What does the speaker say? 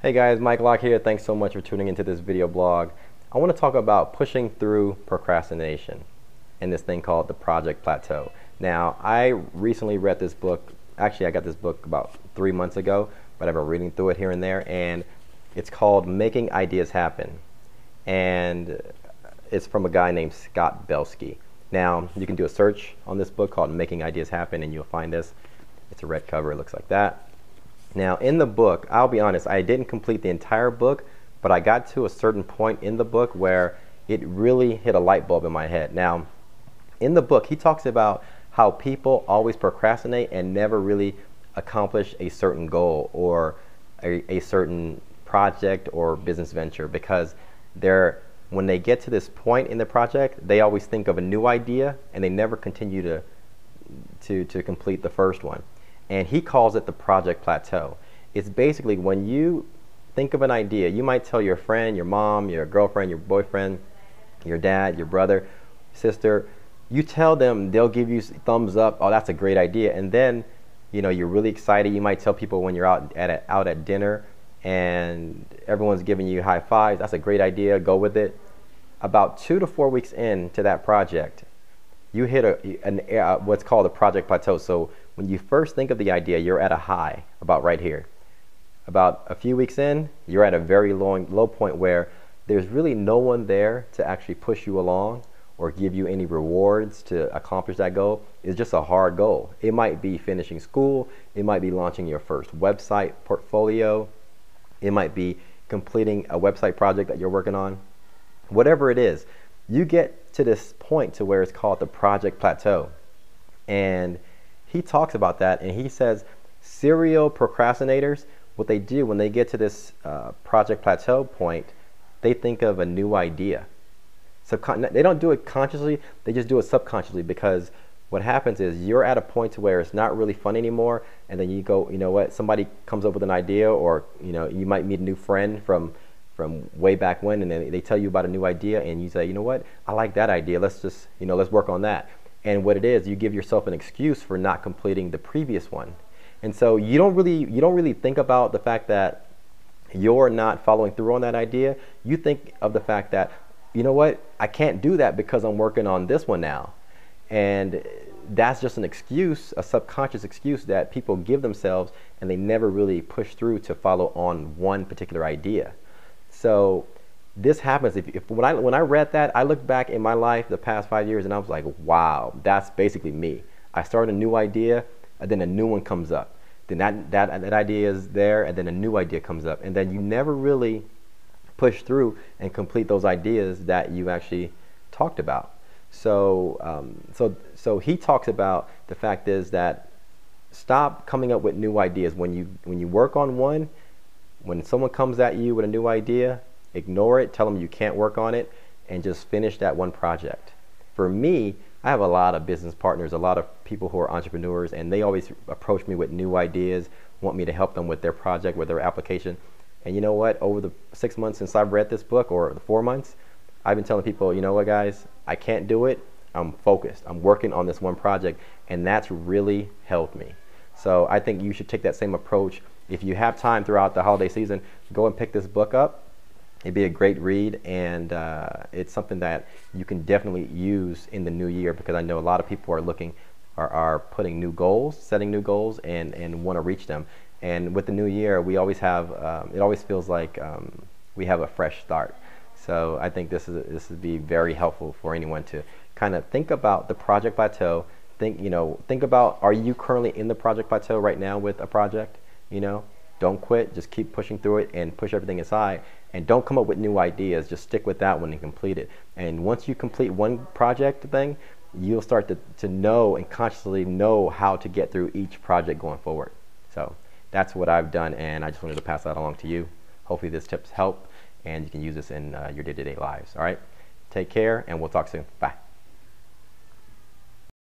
Hey guys, Mike Locke here. Thanks so much for tuning into this video blog. I want to talk about pushing through procrastination and this thing called the Project Plateau. Now, I recently read this book. Actually, I got this book about 3 months ago, but I've been reading through it here and there, and it's called Making Ideas Happen. And it's from a guy named Scott Belsky. Now, you can do a search on this book called Making Ideas Happen, and you'll find this. It's a red cover. It looks like that. Now, in the book, I'll be honest, I didn't complete the entire book, but I got to a certain point in the book where it really hit a light bulb in my head. Now, in the book, he talks about how people always procrastinate and never really accomplish a certain goal or a certain project or business venture because when they get to this point in the project, they always think of a new idea and they never continue to complete the first one. And he calls it the Project Plateau. It's basically when you think of an idea, you might tell your friend, your mom, your girlfriend, your boyfriend, your dad, your brother, sister, you tell them, they'll give you thumbs up, oh, that's a great idea. And then, you're really excited. You might tell people when you're out at dinner and everyone's giving you high fives, that's a great idea, go with it. About 2 to 4 weeks into that project, you hit what's called a Project Plateau. So when you first think of the idea, you're at a high, about right here. About a few weeks in, you're at a very low point where there's really no one there to actually push you along or give you any rewards to accomplish that goal. It's just a hard goal. It might be finishing school. It might be launching your first website portfolio. It might be completing a website project that you're working on. Whatever it is, you get to this point to where it's called the Project Plateau. And he talks about that, and he says serial procrastinators, what they do when they get to this Project Plateau point, they think of a new idea. They don't do it consciously, they just do it subconsciously, because what happens is you're at a point to where it's not really fun anymore, and then you go, you know what, somebody comes up with an idea, or you might meet a new friend from way back when, and then they tell you about a new idea, and you say, you know what, I like that idea, let's just, let's work on that. And what it is, you give yourself an excuse for not completing the previous one. And so you don't really think about the fact that you're not following through on that idea. You think of the fact that, you know what, I can't do that because I'm working on this one now. And that's just an excuse, a subconscious excuse that people give themselves, and they never really push through to follow on one particular idea. So this happens when I read that, I looked back in my life the past 5 years, and I was like, wow, that's basically me. I start a new idea, and then a new one comes up. Then that idea is there, and then a new idea comes up, and then you never really push through and complete those ideas that you actually talked about. So so he talks about the fact is that stop coming up with new ideas. When you work on one, when someone comes at you with a new idea, ignore it, tell them you can't work on it, and just finish that one project. For me, I have a lot of business partners, a lot of people who are entrepreneurs, and they always approach me with new ideas, want me to help them with their project, with their application. And you know what? Over the 6 months since I've read this book, or the 4 months, I've been telling people, you know what, guys, I can't do it. I'm focused. I'm working on this one project, and that's really helped me. So I think you should take that same approach. If you have time throughout the holiday season, go and pick this book up. It'd be a great read, and it's something that you can definitely use in the new year, because I know a lot of people are putting new goals, setting new goals, and want to reach them. And with the new year, we always have, it always feels like we have a fresh start. So I think this would be very helpful for anyone to kind of think about the Project Plateau. Think about, are you currently in the Project Plateau right now with a project? Don't quit, just keep pushing through it and push everything aside, and don't come up with new ideas. Just stick with that one and complete it. And once you complete one project thing, you'll start to know and consciously know how to get through each project going forward. So that's what I've done, and I just wanted to pass that along to you. Hopefully this tips help, and you can use this in your day-to-day lives. All right, take care, and we'll talk soon. Bye.